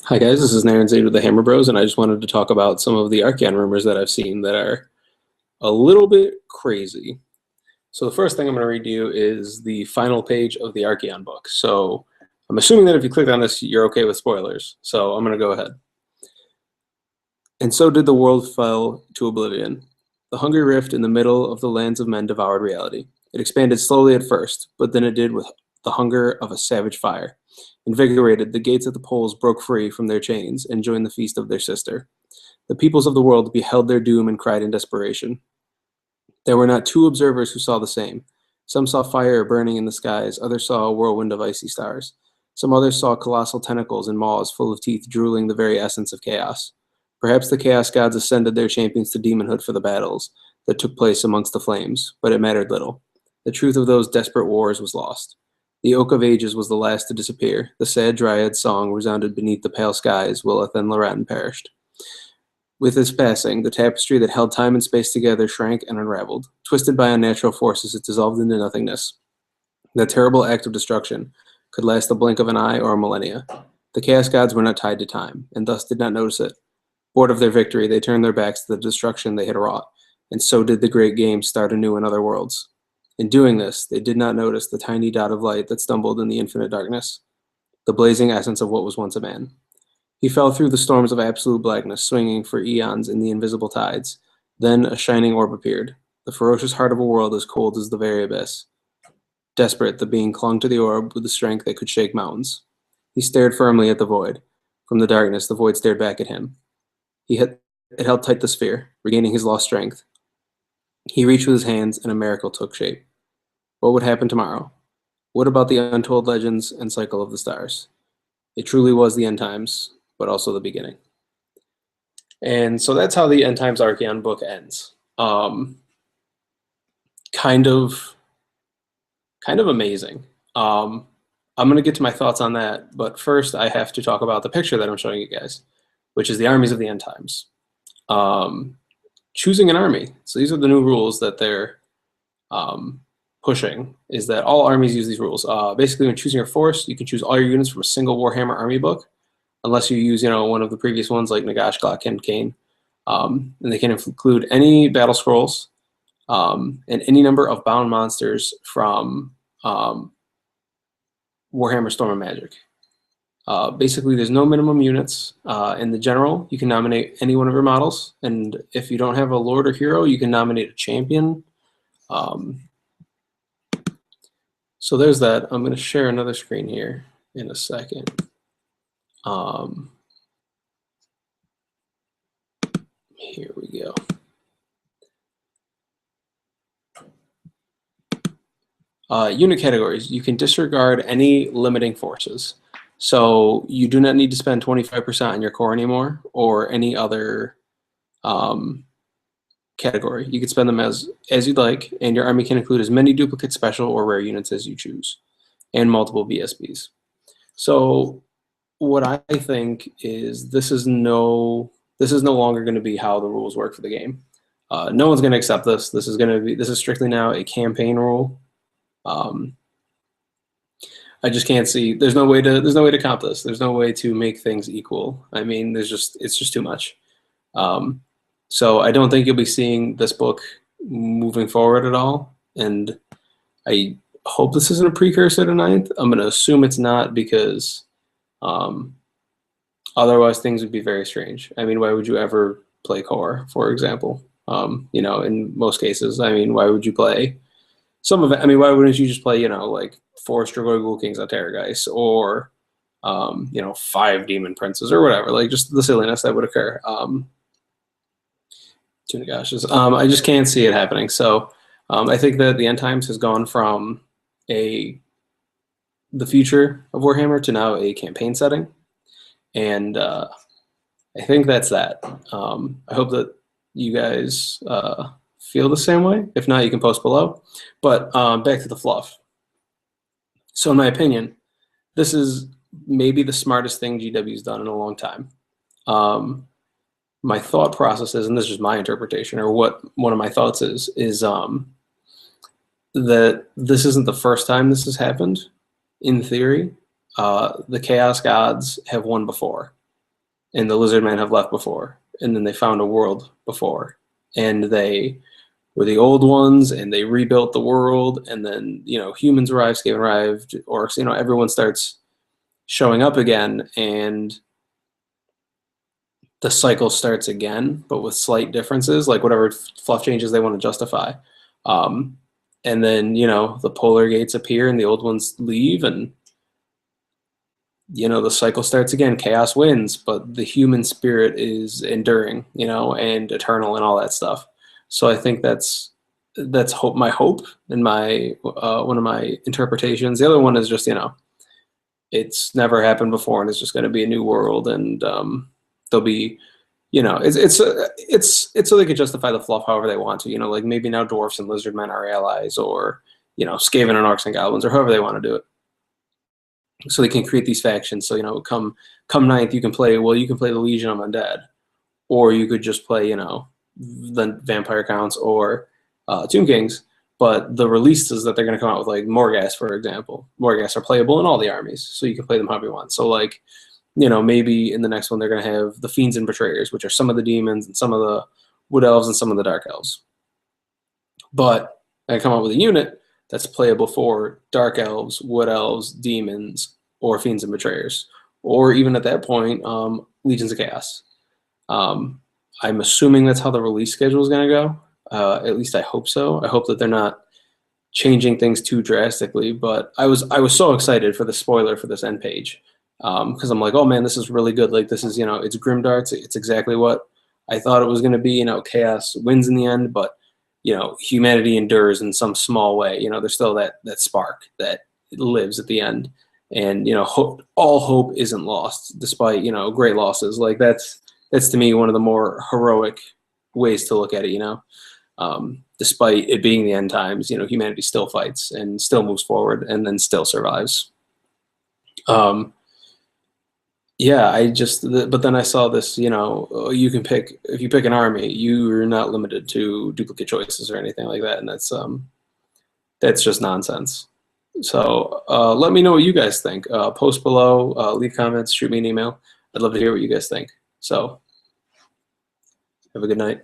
Hi guys, this is Naren Zaid with the Hammer Bros, and I just wanted to talk about some of the Archaon rumors that I've seen that are a little bit crazy. So the first thing I'm going to read to you is the final page of the Archaon book. So I'm assuming that if you clicked on this, you're okay with spoilers. So I'm going to go ahead. And so did the world fell to oblivion. The hungry rift in the middle of the lands of men devoured reality. It expanded slowly at first, but then it did with the hunger of a savage fire. Invigorated, the gates of the poles broke free from their chains and joined the feast of their sister. The peoples of the world beheld their doom and cried in desperation. There were not two observers who saw the same. Some saw fire burning in the skies, others saw a whirlwind of icy stars. Some others saw colossal tentacles and maws full of teeth drooling the very essence of chaos. Perhaps the chaos gods ascended their champions to demonhood for the battles that took place amongst the flames, but it mattered little. The truth of those desperate wars was lost. The Oak of Ages was the last to disappear. The sad dryad song resounded beneath the pale skies while Lilith and Loratin perished. With his passing, the tapestry that held time and space together shrank and unraveled. Twisted by unnatural forces, it dissolved into nothingness. That terrible act of destruction could last the blink of an eye or a millennia. The Chaos Gods were not tied to time, and thus did not notice it. Bored of their victory, they turned their backs to the destruction they had wrought, and so did the great game start anew in other worlds. In doing this, they did not notice the tiny dot of light that stumbled in the infinite darkness, the blazing essence of what was once a man. He fell through the storms of absolute blackness, swinging for eons in the invisible tides. Then a shining orb appeared, the ferocious heart of a world as cold as the very abyss. Desperate, the being clung to the orb with the strength that could shake mountains. He stared firmly at the void. From the darkness, the void stared back at him. It held tight the sphere, regaining his lost strength. He reached with his hands, and a miracle took shape. What would happen tomorrow? What about the untold legends and cycle of the stars? It truly was the end times, but also the beginning. And so that's how the End Times Archaon book ends. Kind of amazing. I'm going to get to my thoughts on that, but first I have to talk about the picture that I'm showing you guys, which is the armies of the end times. Choosing an army. So these are the new rules that they're pushing, is that all armies use these rules. Basically, when choosing your force, you can choose all your units from a single Warhammer army book, unless you use, one of the previous ones like Nagash, Glock, and Kane. And they can include any battle scrolls and any number of bound monsters from Warhammer Storm of Magic. Basically, there's no minimum units. In the general, you can nominate any one of your models, and if you don't have a lord or hero, you can nominate a champion. So there's that. I'm going to share another screen here in a second. Here we go. Unit categories. You can disregard any limiting forces. So you do not need to spend 25% on your core anymore or any other category. You can spend them as you'd like, and your army can include as many duplicate, special, or rare units as you choose, and multiple VSBs. So what I think is this is no longer going to be how the rules work for the game. No one's going to accept this. This is strictly now a campaign rule. I just can't see. There's no way to comp this. There's no way to make things equal. I mean, it's just too much. So I don't think you'll be seeing this book moving forward at all. And I hope this isn't a precursor to 9th. I'm going to assume it's not, because otherwise things would be very strange. I mean, why would you ever play core, for example? In most cases, I mean, why would you play some of it? I mean, why wouldn't you just play, like 4 Strigoi Ghoul Kings on Terrorgeist, or 5 Demon Princes or whatever, like just the silliness that would occur. Tuna Gashes. I just can't see it happening. So I think that the End Times has gone from the future of Warhammer to now a campaign setting, and I think that's that. I hope that you guys feel the same way. If not, you can post below. But back to the fluff. So in my opinion, this is maybe the smartest thing GW's done in a long time. My thought process is, and this is just my interpretation, or what one of my thoughts is that this isn't the first time this has happened. In theory, the Chaos Gods have won before. and the lizard men have left before, and then they found a world before, and they were the old ones, and they rebuilt the world, and then, you know, humans arrived, Skaven arrived, orcs, you know, everyone starts showing up again, and the cycle starts again, but with slight differences, like whatever fluff changes they want to justify. And then, you know, the polar gates appear and the old ones leave, and, you know, the cycle starts again. Chaos wins, but the human spirit is enduring, you know, and eternal and all that stuff. So I think that's hope, my hope, and my one of my interpretations. The other one is just, you know, it's never happened before, and it's just going to be a new world, and there'll be, you know, it's so they could justify the fluff however they want to, you know, like maybe now dwarfs and lizard men are allies, or, you know, Skaven and orcs and goblins, or however they want to do it. So they can create these factions. So, you know, come ninth, you can play the Legion of Undead, or you could just play, you know, the Vampire Counts or Tomb Kings. But the releases that they're going to come out with, like Morghast, for example, Morghast are playable in all the armies, so you can play them however you want. So, like, you know, maybe in the next one they're going to have the Fiends and Betrayers, which are some of the demons and some of the Wood Elves and some of the Dark Elves. But they come out with a unit that's playable for Dark Elves, Wood Elves, Demons, or Fiends and Betrayers, or even at that point, Legions of Chaos. I'm assuming that's how the release schedule is going to go. At least I hope so. I hope that they're not changing things too drastically. But I was so excited for the spoiler for this end page, because I'm like, oh man, this is really good. Like, this is, you know, it's Grimdark. It's exactly what I thought it was going to be. You know, chaos wins in the end, but, you know, humanity endures in some small way. You know, there's still that spark that lives at the end, and, you know, all hope isn't lost despite, you know, great losses. Like, that's to me one of the more heroic ways to look at it. You know, despite it being the end times, you know, humanity still fights and still moves forward and then still survives. Yeah, but then I saw this, you know, you can pick, if you pick an army, you're not limited to duplicate choices or anything like that, and that's just nonsense. So let me know what you guys think. Post below, leave comments, shoot me an email. I'd love to hear what you guys think. So have a good night.